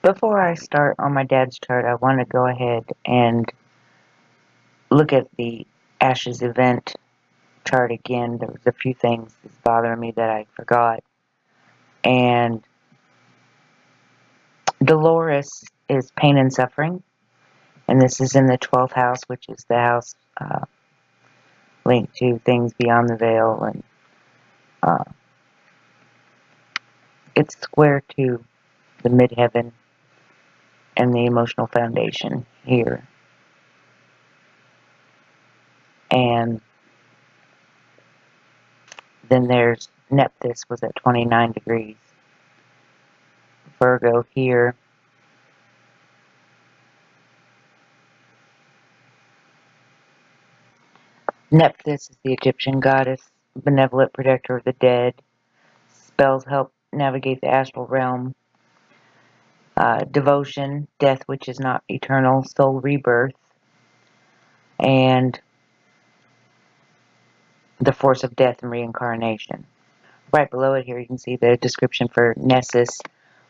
Before I start on my dad's chart, I want to go ahead and look at the Ashes event chart again. There was a few things that's bothering me that I forgot. And Dolores is pain and suffering. And this is in the 12th house, which is the house linked to things beyond the veil. And it's square to the midheaven and the emotional foundation here. And then there's Nephthys was at 29 degrees. Virgo here. Nephthys is the Egyptian goddess, benevolent protector of the dead. Spells help navigate the astral realm. Devotion, death which is not eternal, soul rebirth, and the force of death and reincarnation. Right below it here you can see the description for Nessus,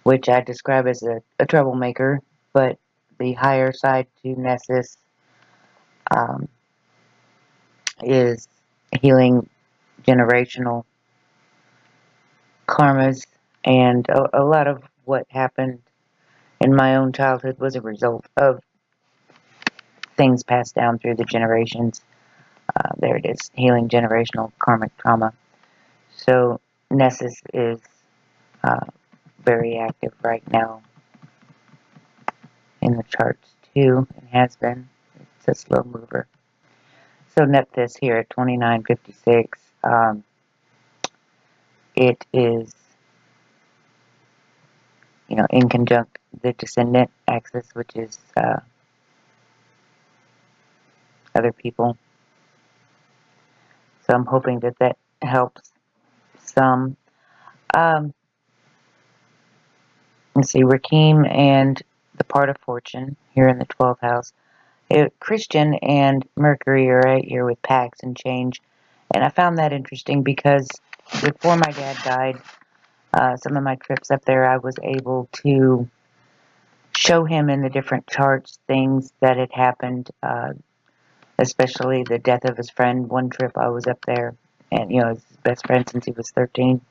which I describe as a troublemaker, but the higher side to Nessus is healing generational karmas, and a lot of what happened in my own childhood was a result of things passed down through the generations. There it is, healing generational karmic trauma. So Nessus is very active right now in the charts too, and has been. It's a slow mover. So Nephthys here at 2956, it is, in conjunct the descendant axis, which is other people. So I'm hoping that that helps some. Let's see, Rakim and the part of fortune here in the 12th house. Christian and Mercury are right here with Pax and change. And I found that interesting because before my dad died, some of my trips up there, I was able to show him in the different charts things that had happened, especially the death of his friend. One trip I was up there, and his best friend since he was 13.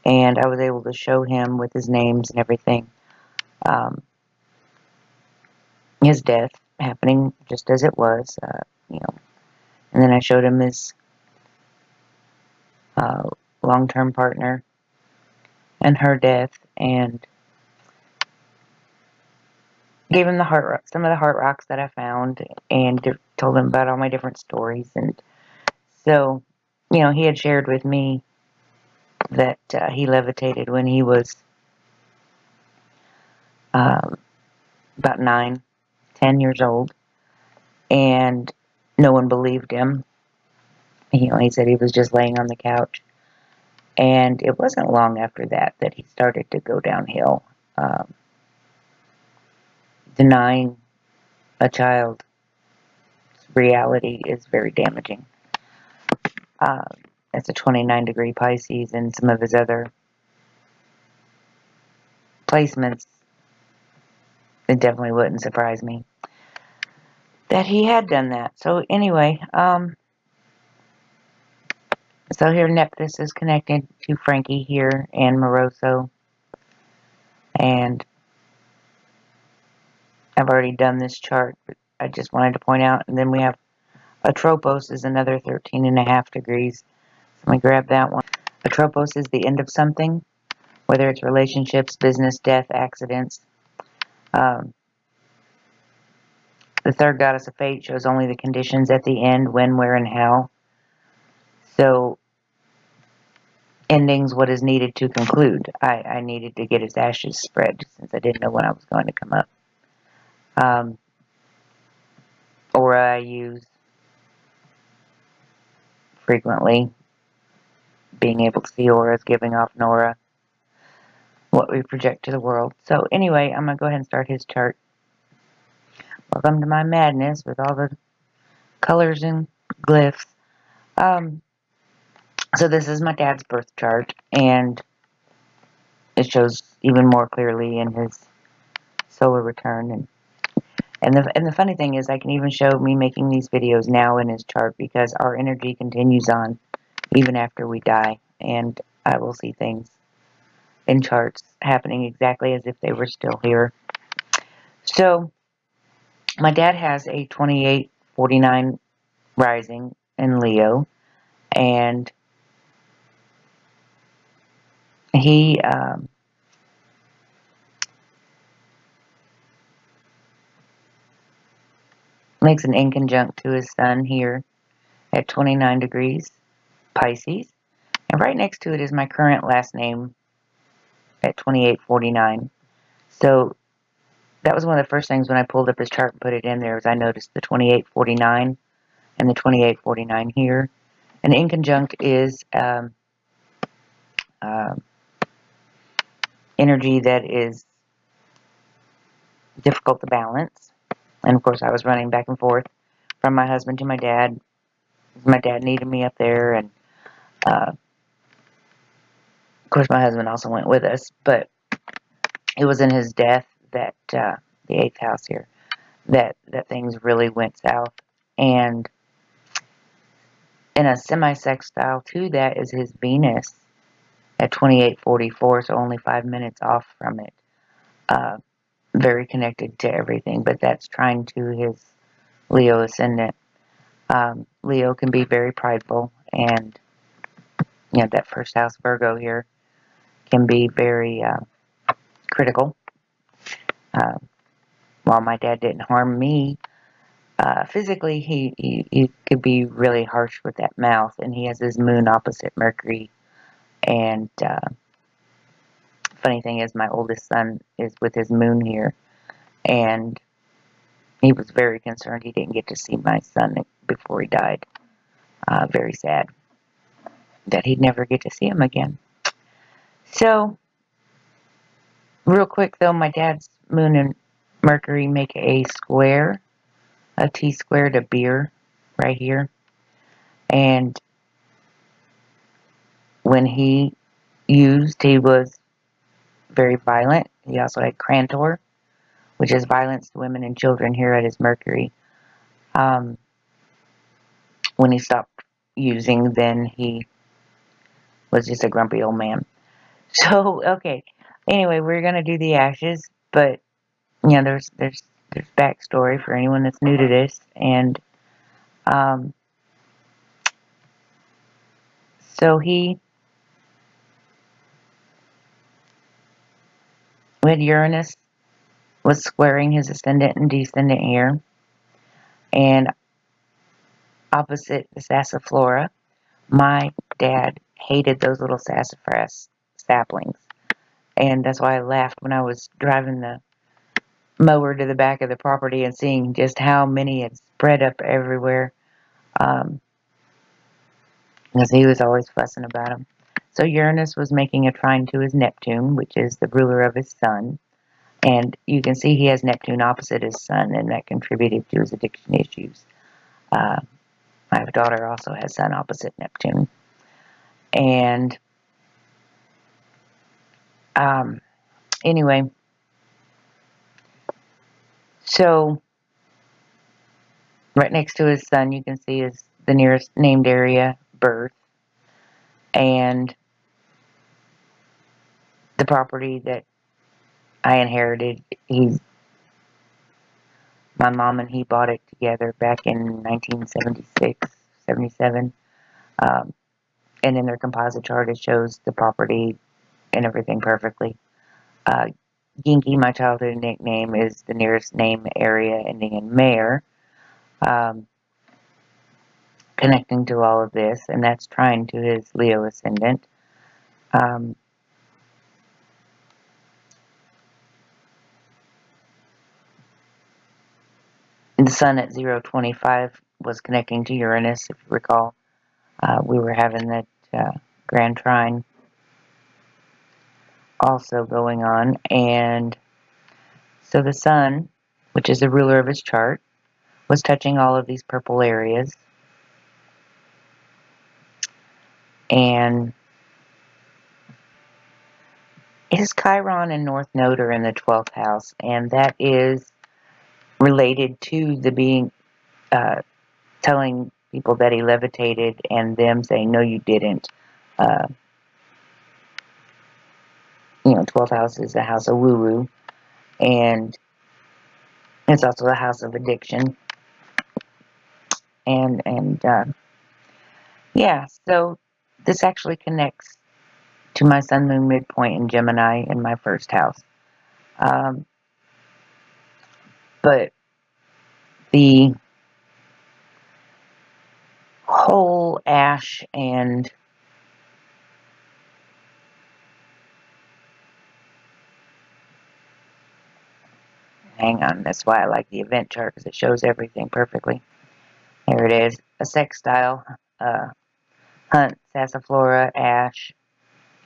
And I was able to show him with his names and everything, his death happening just as it was, And then I showed him his long-term partner and her death, and gave him some of the heart rocks that I found, and told him about all my different stories. And so, he had shared with me that he levitated when he was about 9, 10 years old, and no one believed him. He said he was just laying on the couch. And it wasn't long after that that he started to go downhill. Denying a child's reality is very damaging. It's a 29-degree Pisces, and some of his other placements, it definitely wouldn't surprise me that he had done that. So anyway, so here Nephthys is connected to Frankie here and Moroso. And I've already done this chart, but I just wanted to point out. And then we have Atropos is another 13.5 degrees. So let me grab that one. Atropos is the end of something, whether it's relationships, business, death, accidents. The third goddess of fate shows only the conditions at the end, when, where, and how. So, ending's what is needed to conclude. I needed to get his ashes spread since I didn't know when I was going to come up. Aura I use frequently. Being able to see auras, giving off an aura, what we project to the world. So anyway, I'm going to go ahead and start his chart. Welcome to my madness with all the colors and glyphs. So this is my dad's birth chart, and it shows even more clearly in his solar return. And the funny thing is, I can even show me making these videos now in his chart, because our energy continues on even after we die, and I will see things in charts happening exactly as if they were still here. So my dad has a 2849 rising in Leo, and he makes an inconjunct to his sun here at 29 degrees Pisces, and right next to it is my current last name at 2849. So that was one of the first things when I pulled up his chart and put it in there, was I noticed the 2849 and the 2849 here. An inconjunct is energy that is difficult to balance. And of course, I was running back and forth from my husband to my dad. My dad needed me up there, and of course, my husband also went with us. But it was in his death that the 8th house here that things really went south. And in a semi-sextile to that is his Venus at 2844, so only 5 minutes off from it. Very connected to everything, but that's trying to his Leo ascendant. Leo can be very prideful, and that first house Virgo here can be very critical. While my dad didn't harm me physically, he could be really harsh with that mouth, and he has his moon opposite Mercury. And funny thing is, my oldest son is with his moon here, and he was very concerned he didn't get to see my son before he died. Very sad that he'd never get to see him again. So, real quick though, my dad's moon and Mercury make a square, a T-square to beer right here. And when he was very violent. He also had Crantor, which is violence to women and children here at his Mercury. When he stopped using, then he was just a grumpy old man. So, okay. Anyway, we're going to do the ashes, but, there's backstory for anyone that's new to this. And, so with Uranus, was squaring his ascendant and descendant here, and opposite the Sassaflora. My dad hated those little sassafras saplings, and that's why I laughed when I was driving the mower to the back of the property and seeing just how many had spread up everywhere, because he was always fussing about them. So Uranus was making a trine to his Neptune, which is the ruler of his sun. And you can see he has Neptune opposite his sun, and that contributed to his addiction issues. My daughter also has sun opposite Neptune. And anyway, so right next to his sun, you can see is the nearest named area, birth, and the property that I inherited. My mom and he bought it together back in 1976, 77. And in their composite chart, it shows the property and everything perfectly. Ginky, my childhood nickname, is the nearest name area ending in Mare, connecting to all of this, and that's trying to his Leo ascendant. The sun at 025 was connecting to Uranus, if you recall. We were having that grand trine also going on, and so the sun, which is the ruler of his chart, was touching all of these purple areas, and his Chiron and North Node are in the 12th house, and that is related to the being, telling people that he levitated and them saying, no, you didn't. 12th house is a house of woo-woo, and it's also a house of addiction. And yeah, so this actually connects to my sun moon midpoint in Gemini in my first house. But the whole ash and hang on, that's why I like the event chart, because it shows everything perfectly. There it is. A sextile, Hunt, Sassaflora, Ash,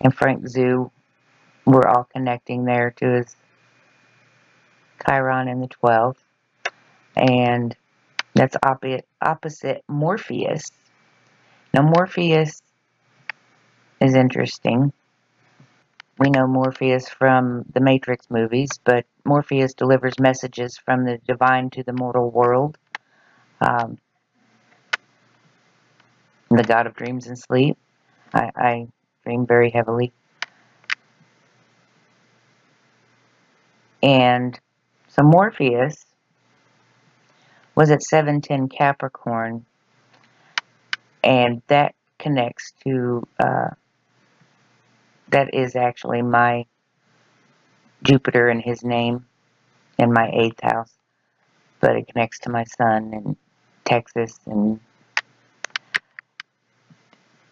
and Frank Zoo were all connecting there to his Chiron in the 12th. And that's opposite Morpheus. Now, Morpheus is interesting. We know Morpheus from the Matrix movies, but Morpheus delivers messages from the divine to the mortal world. The god of dreams and sleep. I dream very heavily. And so Morpheus was at 710 Capricorn, and that connects to, that is actually my Jupiter in his name in my 8th house, but it connects to my sun in Texas, and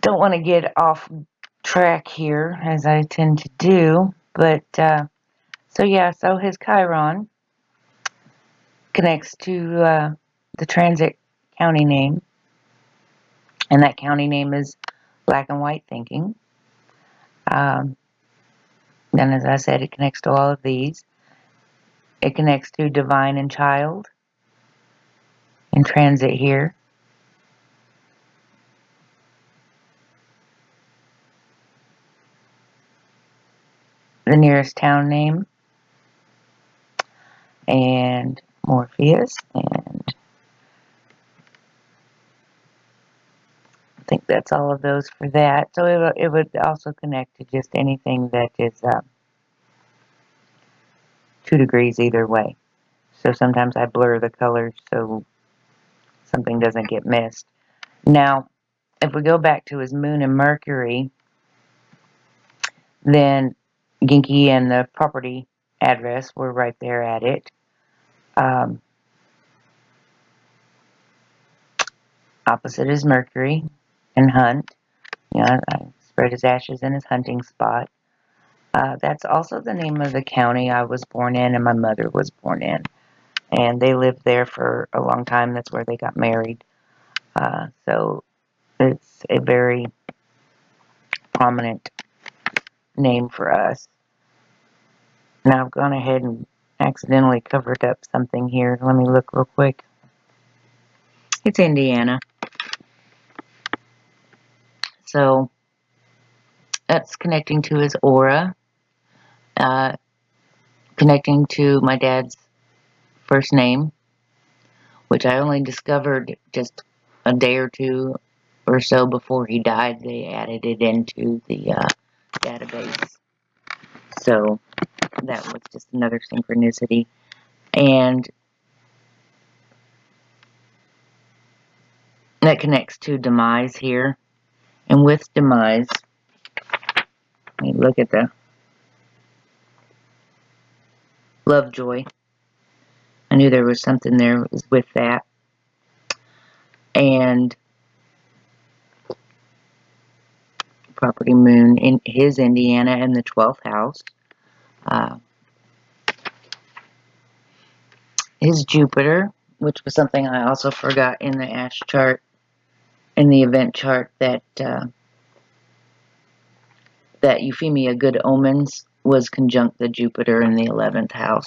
don't want to get off track here as I tend to do, but so yeah, so his Chiron connects to the transit county name, and that county name is black and white thinking. Then, as I said, it connects to all of these. It connects to divine and child in transit here. The nearest town name, and Morpheus, and I think that's all of those for that. So it would also connect to just anything that is 2 degrees either way. So sometimes I blur the colors so something doesn't get missed. Now, if we go back to his moon and Mercury, then Genki and the property address were right there at it. Opposite is Mercury and Hunt. I spread his ashes in his hunting spot. That's also the name of the county I was born in and my mother was born in. And they lived there for a long time. That's where they got married. So it's a very prominent name for us. Now I've gone ahead and accidentally covered up something here. Let me look real quick. It's Indiana. So that's connecting to his aura, connecting to my dad's first name, which I only discovered just a day or two or so before he died. They added it into the database. So that was just another synchronicity. And that connects to demise here. And with demise, look at the Lovejoy. I knew there was something there with that. And property moon in his Indiana in the 12th house. His Jupiter, which was something I also forgot in the ash chart, in the event chart, that that Euphemia Good Omens was conjunct the Jupiter in the 11th house.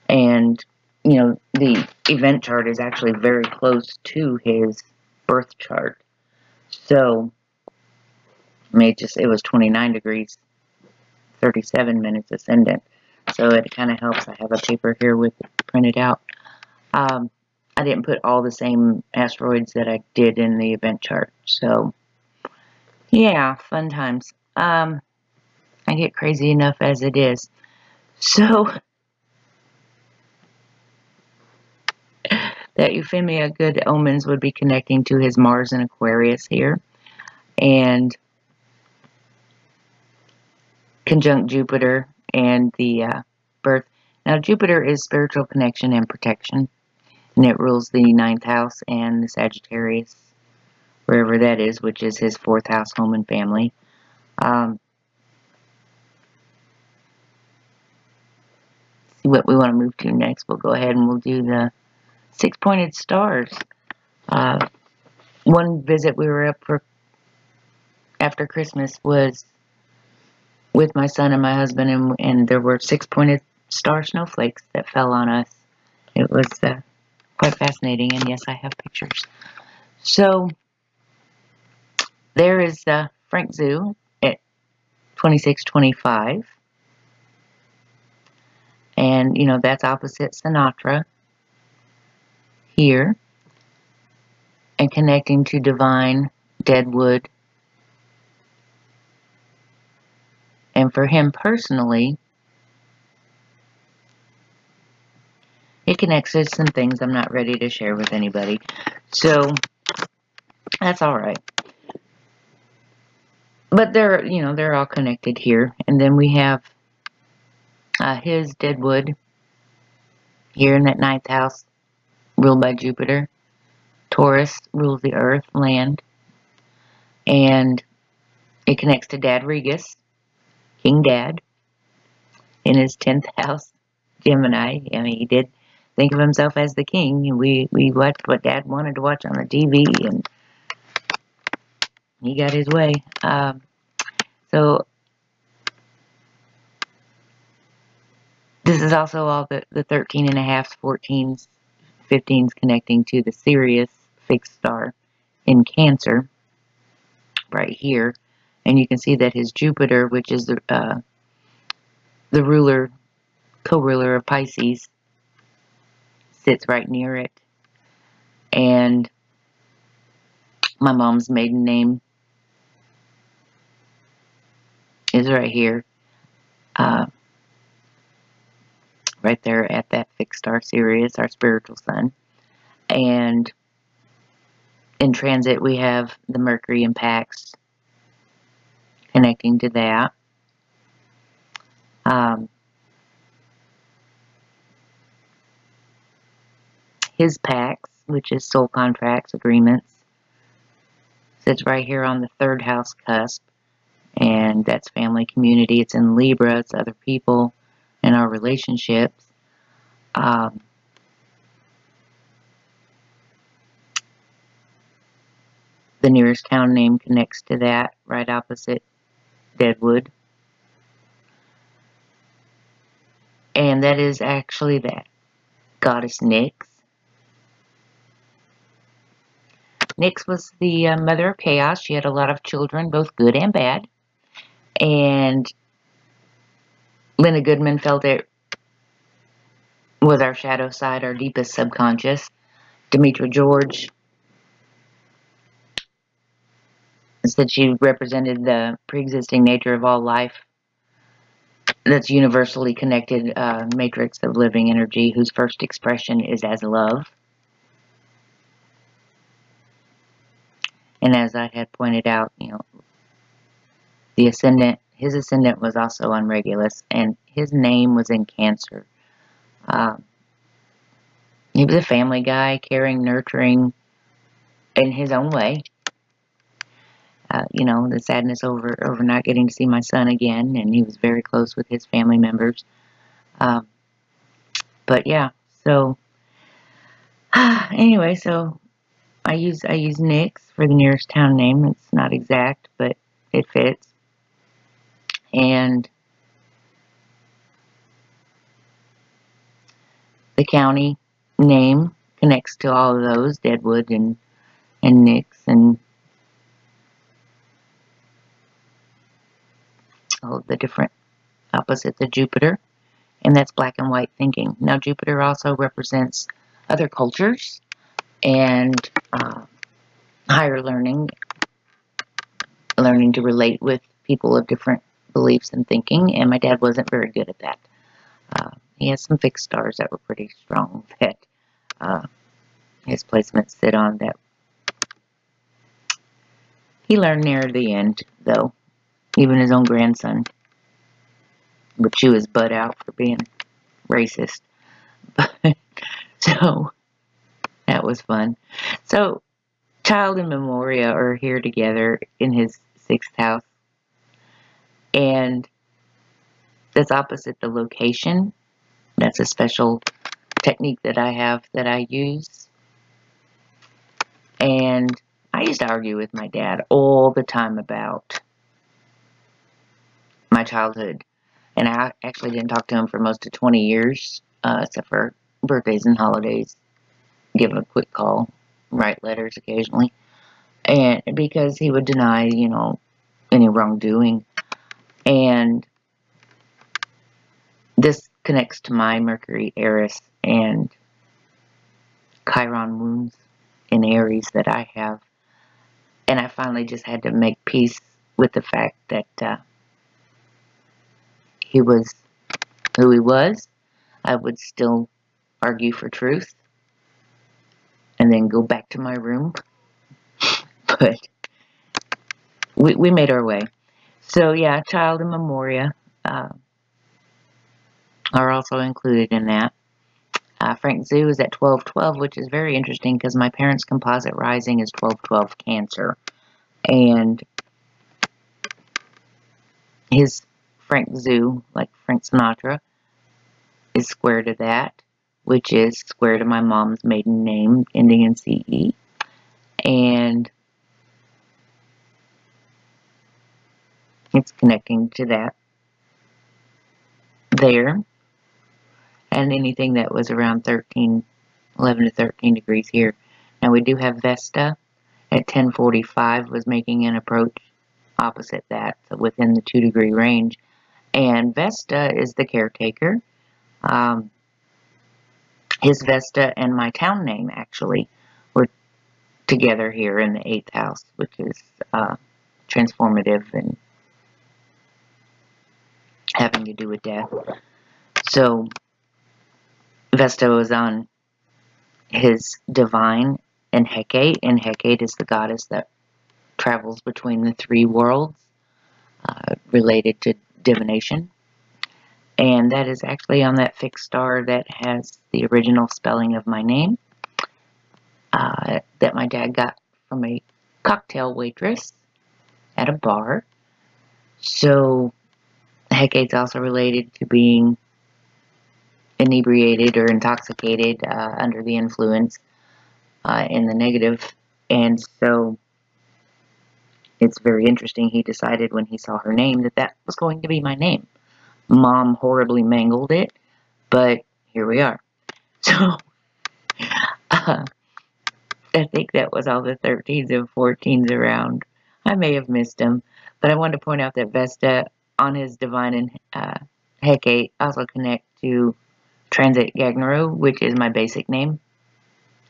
And, the event chart is actually very close to his birth chart. So, it was 29 degrees, 37 minutes ascendant. So it kind of helps. I have a paper here with it printed out. I didn't put all the same asteroids that I did in the event chart. So, yeah, fun times. I get crazy enough as it is. So, that Euphemia good omens would be connecting to his Mars and Aquarius here. And conjunct Jupiter and the birth. Now, Jupiter is spiritual connection and protection. And it rules the 9th house and the Sagittarius, wherever that is, which is his 4th house, home and family. See what we want to move to next. We'll go ahead and we'll do the 6-pointed stars. One visit we were up for after Christmas was with my son and my husband, and there were 6-pointed star snowflakes that fell on us. It was quite fascinating, and yes, I have pictures. So there is Frank Zoo at 2625, and you know that's opposite Sinatra here, and connecting to divine Deadwood. And for him personally, it connects to some things I'm not ready to share with anybody. So that's all right. But they're all connected here. And then we have his Deadwood here in that 9th house, ruled by Jupiter. Taurus rules the earth, land. And it connects to Dad Regus, King Dad, in his 10th house, Gemini. I mean, he did think of himself as the king. We watched what Dad wanted to watch on the TV, and he got his way. So this is also all the 13 and a half, 14s, 15s connecting to the Sirius fixed star in Cancer right here. And you can see that his Jupiter, which is the ruler, co-ruler of Pisces, sits right near it. And my mom's maiden name is right here. Right there at that fixed star Sirius, our spiritual sun. And in transit, we have the Mercury and Pax connecting to that. His Pax, which is soul contracts, agreements, sits right here on the 3rd house cusp. And that's family, community. It's in Libra. It's other people and our relationships. The nearest town name connects to that, right opposite Deadwood. And that is actually that goddess Nyx. Nyx was the mother of chaos. She had a lot of children, both good and bad. And Lena Goodman felt it was our shadow side, our deepest subconscious. Demetra George said she represented the pre-existing nature of all life. That's universally connected matrix of living energy whose first expression is as love. And as I had pointed out, the ascendant, his ascendant was also on Regulus, and his name was in Cancer. He was a family guy, caring, nurturing, in his own way. The sadness over not getting to see my son again, and he was very close with his family members. But yeah, so anyway, so I use Nyx for the nearest town name. It's not exact, but it fits. And the county name connects to all of those, Deadwood and Nyx and all the different opposite the Jupiter, and that's black and white thinking. Now, Jupiter also represents other cultures and higher learning, learning to relate with people of different beliefs and thinking, and my dad wasn't very good at that. He has some fixed stars that were pretty strong that his placements sit on that he learned near the end, though. Even his own grandson would chew his butt out for being racist. So, that was fun. So, Child and Memoria are here together in his 6th house. And that's opposite the location. That's a special technique that I have that I use. And I used to argue with my dad all the time about my childhood. And I actually didn't talk to him for most of 20 years, except for birthdays and holidays. Give him a quick call, write letters occasionally. And because he would deny, any wrongdoing. And this connects to my Mercury, Aries, and Chiron wounds in Aries that I have. And I finally just had to make peace with the fact that he was who he was. I would still argue for truth and then go back to my room. But we made our way. So yeah, Child and Memoria are also included in that. Frank Zoo is at 1212, which is very interesting because my parents' composite rising is 1212 Cancer. And his Frank Zoo, like Frank Sinatra, is square to that, which is square to my mom's maiden name, ending in CE. And it's connecting to that there. And anything that was around 11 to 13 degrees here. Now we do have Vesta at 1045 was making an approach opposite that, so within the 2-degree range. And Vesta is the caretaker. His Vesta and my town name actually were together here in the 8th house, which is transformative and having to do with death. So Vesta was on his divine and Hecate is the goddess that travels between the 3 worlds, related to divination. And that is actually on that fixed star that has the original spelling of my name, that my dad got from a cocktail waitress at a bar. So Hecate's also related to being inebriated or intoxicated, under the influence, in the negative. And so it's very interesting. He decided when he saw her name that was going to be my name. Mom horribly mangled it, but here we are. So I think that was all the 13s and 14s around. I may have missed them, but I wanted to point out that Vesta on his divine and Hecate also connect to Transit Gagnaru, which is my basic name.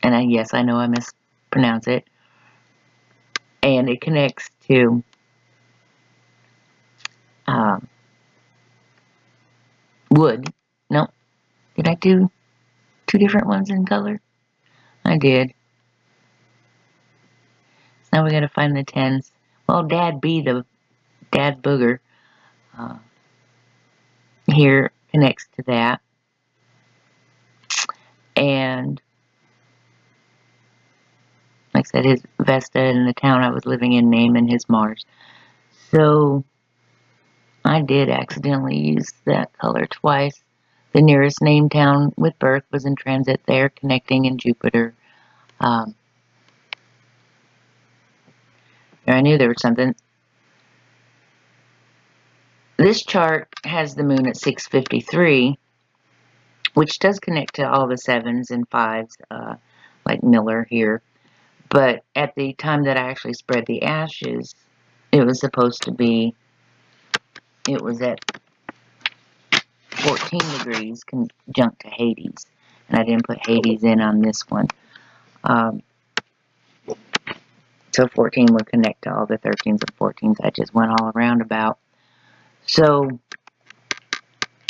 And yes, I know I mispronounce it. And it connects to wood. No, did I do 2 different ones in color? I did. So now we gotta find the 10s. Well, Dad B, the Dad Booger, here connects to that. And like I said, his Vesta in the town I was living in name and his Mars. So I did accidentally use that color twice. The nearest named town with birth was in transit there, connecting in Jupiter. I knew there was something. This chart has the moon at 653, which does connect to all the 7s and 5s, like Miller here. But at the time that I actually spread the ashes, it was supposed to be, it was at 14 degrees conjunct to Hades. And I didn't put Hades in on this one. So 14 would connect to all the 13s and 14s. I just went all around about. So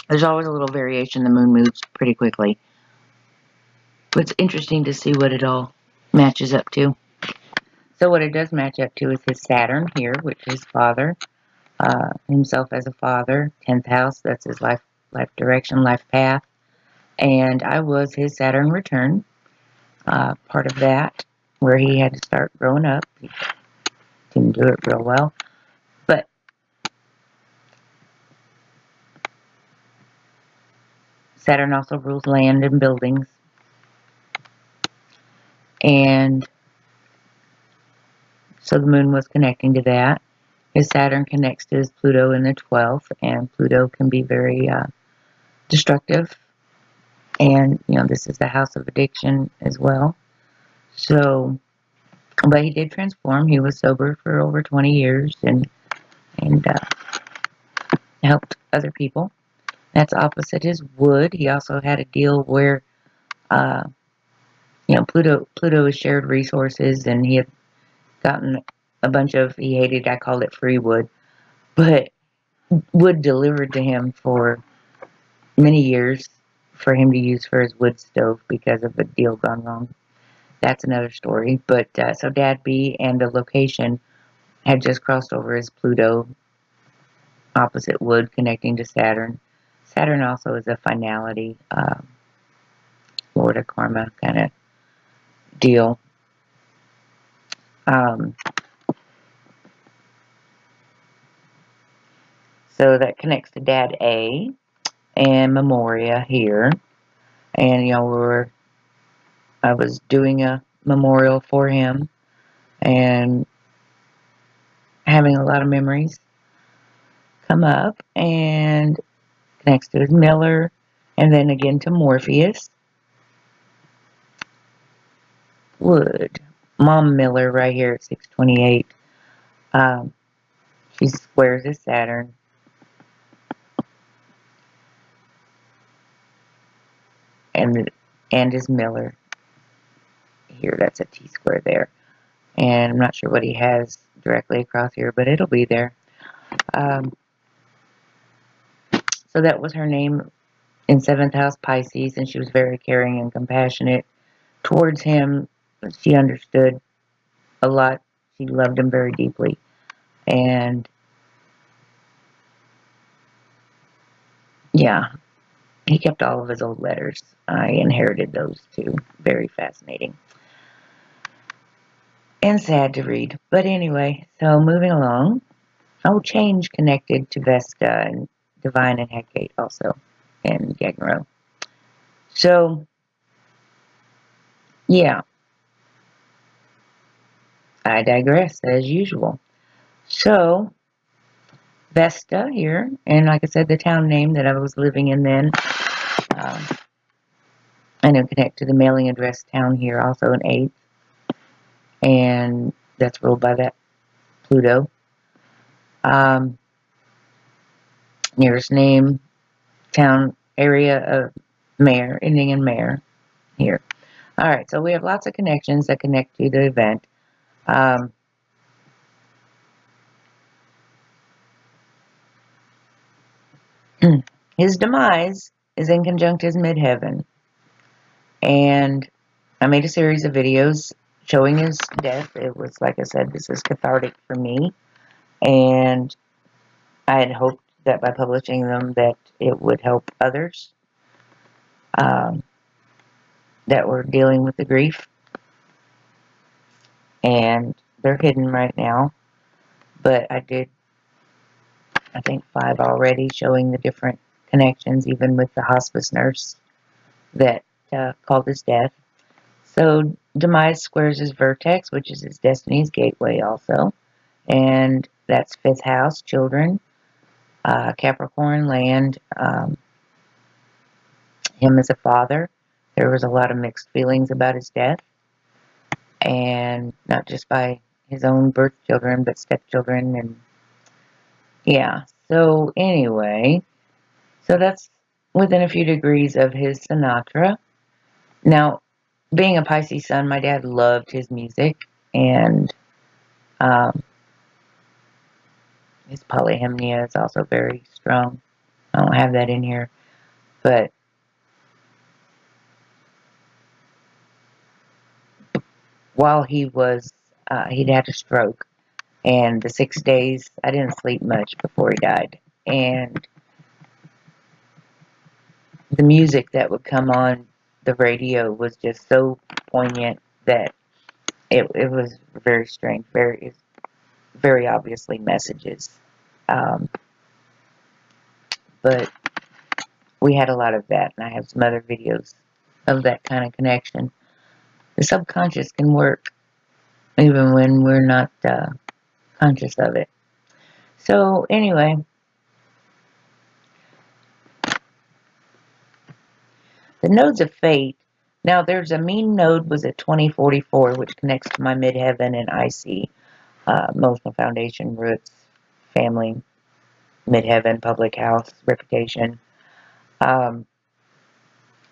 there's always a little variation. The moon moves pretty quickly. But it's interesting to see what it all matches up to. So what it does match up to is his Saturn here, which is father. Himself as a father. 10th house, that's his life direction, life path. And I was his Saturn return. Part of that, where he had to start growing up. He didn't do it real well. But Saturn also rules land and buildings. And so the moon was connecting to that. His Saturn connects to his Pluto in the 12th, and Pluto can be very destructive. And, you know, this is the house of addiction as well. So, but he did transform. He was sober for over 20 years and helped other people. That's opposite his wood. He also had a deal where, you know, Pluto is shared resources, and he had gotten a bunch of, he hated, I called it free wood, but wood delivered to him for many years for him to use for his wood stove because of a deal gone wrong. That's another story. But so Dad B and the location had just crossed over as Pluto, opposite wood, connecting to Saturn. Saturn also is a finality, Lord of Karma kind of deal. So that connects to Dad A and Memoria here. And, you know, I was doing a memorial for him and having a lot of memories come up, and connects to his Miller, and then again to Morpheus. Wood. Mom Miller right here at 628. She squares his Saturn. And his Miller. Here, that's a T-square there. And I'm not sure what he has directly across here, but it'll be there. So that was her name in 7th house, Pisces, and she was very caring and compassionate towards him. She understood a lot. She loved him very deeply. And yeah, he kept all of his old letters. I inherited those too. Very fascinating. And sad to read. But anyway, so moving along. Oh, Change connected to Vesta and Divine and Hecate also. And Gegaro. So, yeah. I digress as usual. So, Vesta here, and like I said, the town name that I was living in then, and it'll connect to the mailing address town here, also an 8th, and that's ruled by that Pluto. Nearest name, town, area of Mare, ending in Mare here. All right, so we have lots of connections that connect to the event. His demise is in conjunct his midheaven. And I made a series of videos showing his death. It was, like I said, this is cathartic for me. And I had hoped that by publishing them that it would help others that were dealing with the grief. And they're hidden right now. But I did, I think, 5 already, showing the different connections, even with the hospice nurse that called his death. So demise squares his vertex, which is his destiny's gateway also. And that's 5th house, children, Capricorn, land, him as a father. There was a lot of mixed feelings about his death. And not just by his own birth children, but stepchildren. And yeah, so anyway, so that's within a few degrees of his Sinatra. Now, being a Pisces sun, my dad loved his music, and um, his polyhymnia is also very strong. I don't have that in here, but while he'd had a stroke, and the 6 days, I didn't sleep much before he died, and the music that would come on the radio was just so poignant that it was very strange, very obviously messages. Um, but we had a lot of that, and I have some other videos of that kind of connection. The subconscious can work even when we're not conscious of it. So anyway, the nodes of fate. Now there's a mean node was at 2044, which connects to my midheaven and IC, emotional foundation, roots, family, midheaven, public house, reputation. Um,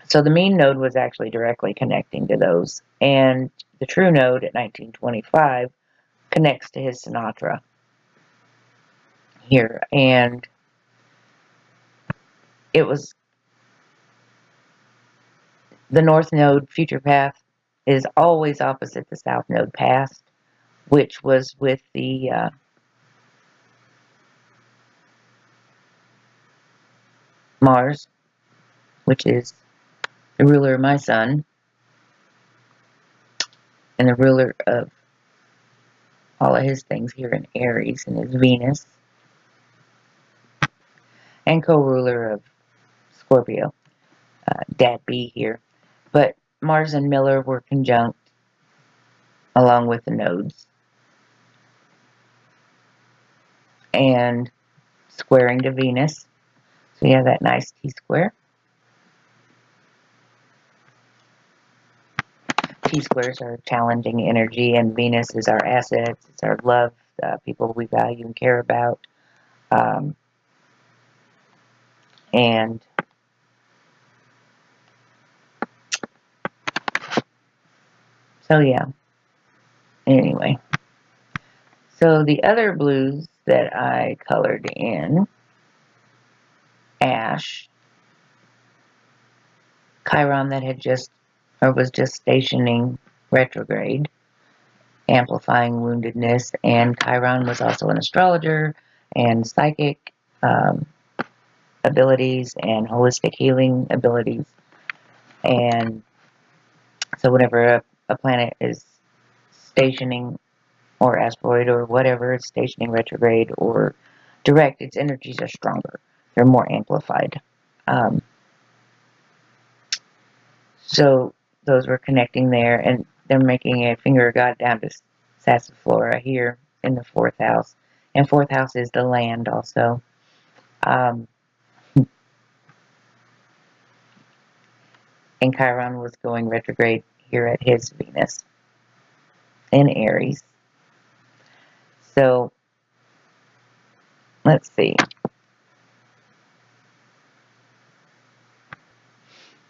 so the mean node was actually directly connecting to those. And the true node at 1925 connects to his Sinatra here. And it was the north node, future path, is always opposite the south node, past, which was with the Mars, which is the ruler of my sun and the ruler of all of his things here in Aries, and his Venus, and co-ruler of Scorpio, Dad B here. But Mars and Miller were conjunct along with the nodes and squaring to Venus. So you have that nice T-square. T-squares are challenging energy, and Venus is our assets, it's our love, people we value and care about. And so yeah, anyway. So the other blues that I colored in ash, Chiron that had just, or was just stationing retrograde, amplifying woundedness, and Chiron was also an astrologer and psychic abilities and holistic healing abilities. And so whenever a planet is stationing, or asteroid or whatever, it's stationing retrograde or direct, its energies are stronger. They're more amplified. So those were connecting there, and they're making a finger of God down to Sassaflora here in the fourth house. And fourth house is the land also. And Chiron was going retrograde here at his Venus in Aries. So let's see.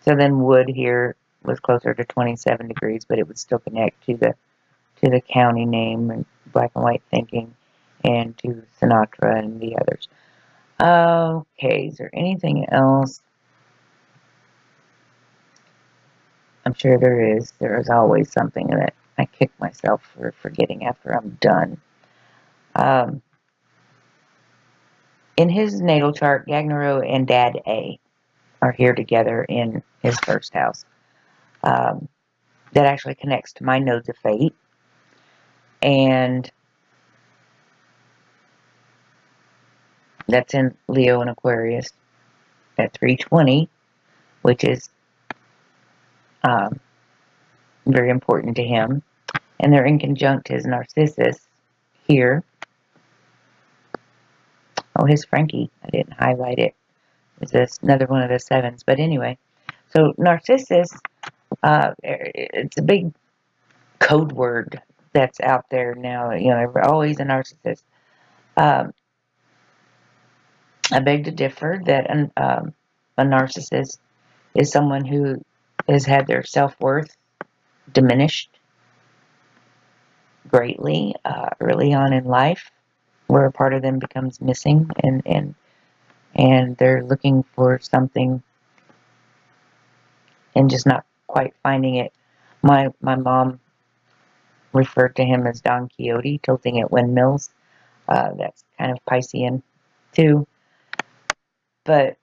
So then wood here was closer to 27 degrees, but it would still connect to the county name and black and white thinking, and to Sinatra and the others. Okay, is there anything else? I'm sure there is. There is always something that I kick myself for forgetting after I'm done. In his natal chart, Gagnero and Dad A are here together in his first house. That actually connects to my nodes of fate. And that's in Leo and Aquarius at 320, which is very important to him. And they're in conjunct his Narcissus here. Oh, his Frankie. I didn't highlight it. It's another one of the sevens. But anyway, so Narcissus, it's a big code word that's out there now. You know, always a narcissist. I beg to differ that a narcissist is someone who has had their self-worth diminished greatly early on in life, where a part of them becomes missing, and they're looking for something and just not quite finding it. My mom referred to him as Don Quixote, tilting at windmills. That's kind of Piscean too. But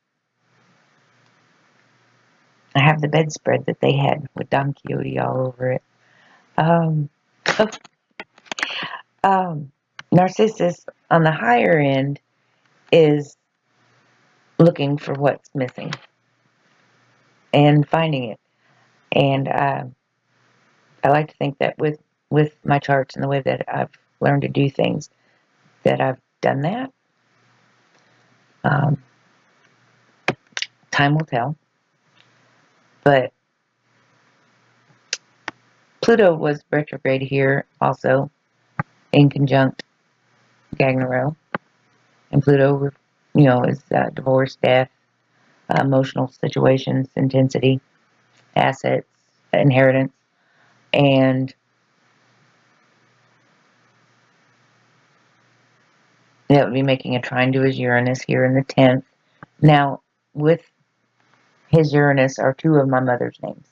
I have the bedspread that they had with Don Quixote all over it. Um, um, Narcissus on the higher end is looking for what's missing and finding it. And I like to think that with my charts and the way that I've learned to do things, that I've done that. Um, Time will tell. But Pluto was retrograde here also in conjunct Gagnero. And Pluto, is divorce, death, emotional situations, intensity, assets, inheritance. And that would be making a trine to his Uranus here in the 10th. Now, with his Uranus are two of my mother's names.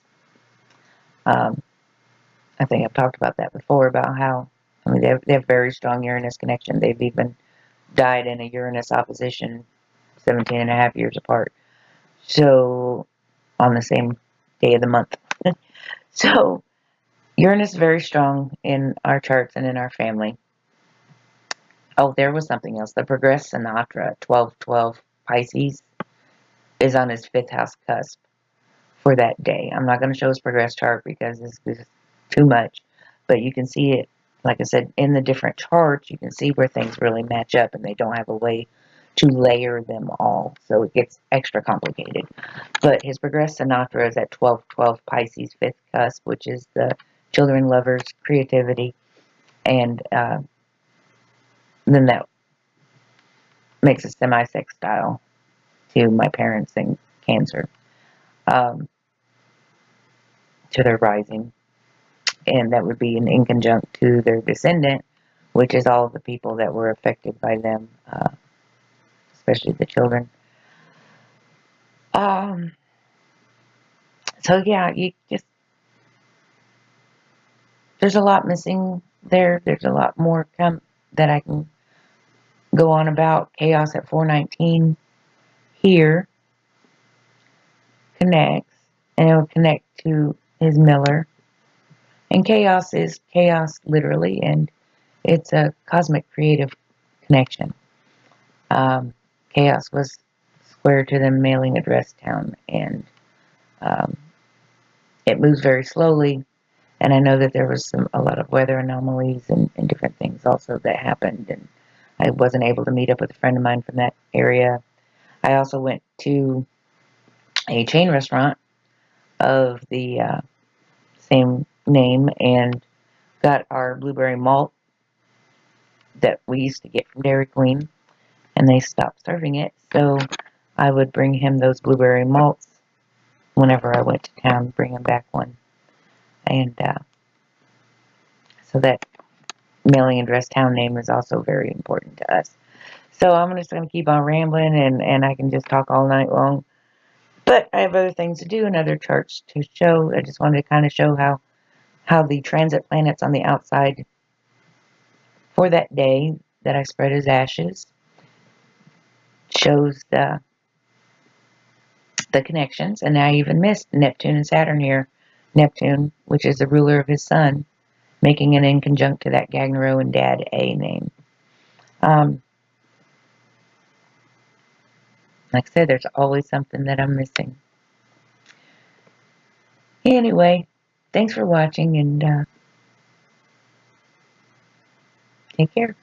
I think I've talked about that before, about how, they have very strong Uranus connection. They've even died in a Uranus opposition 17 and a half years apart. So, on the same day of the month. So, Uranus is very strong in our charts and in our family. Oh, there was something else. The progressed Sinatra, 1212 Pisces, is on his 5th house cusp for that day. I'm not going to show his progressed chart because this is too much. But you can see it, like I said, in the different charts. You can see where things really match up, and they don't have a way to layer them all. So it gets extra complicated. But his progressed Sinatra is at 1212 Pisces 5th cusp, which is the children, lovers, creativity. And then that makes a semi-sextile to my parents in Cancer, to their rising. And that would be in conjunct to their descendant, which is all of the people that were affected by them, especially the children. So yeah, there's a lot missing there. There's a lot more that I can go on about. Chaos at 419 here connects, and it will connect to his Miller. And chaos is chaos literally, and it's a cosmic creative connection. Chaos was square to the mailing address town, and um, it moves very slowly. And I know that there was a lot of weather anomalies and different things also that happened, and I wasn't able to meet up with a friend of mine from that area. I also went to a chain restaurant of the same name and got our blueberry malt that we used to get from Dairy Queen, and they stopped serving it. So I would bring him those blueberry malts whenever I went to town, bring him back one. And so that mailing address town name is also very important to us. So I'm just going to keep on rambling, and I can just talk all night long. But I have other things to do and other charts to show. I just wanted to kind of show how the transit planets on the outside for that day that I spread as ashes shows the connections. And I even missed Neptune and Saturn here. Neptune, which is the ruler of his sun, making an inconjunct to that Gagnero and Dad A name. Like I said, there's always something that I'm missing. Anyway, thanks for watching, and take care.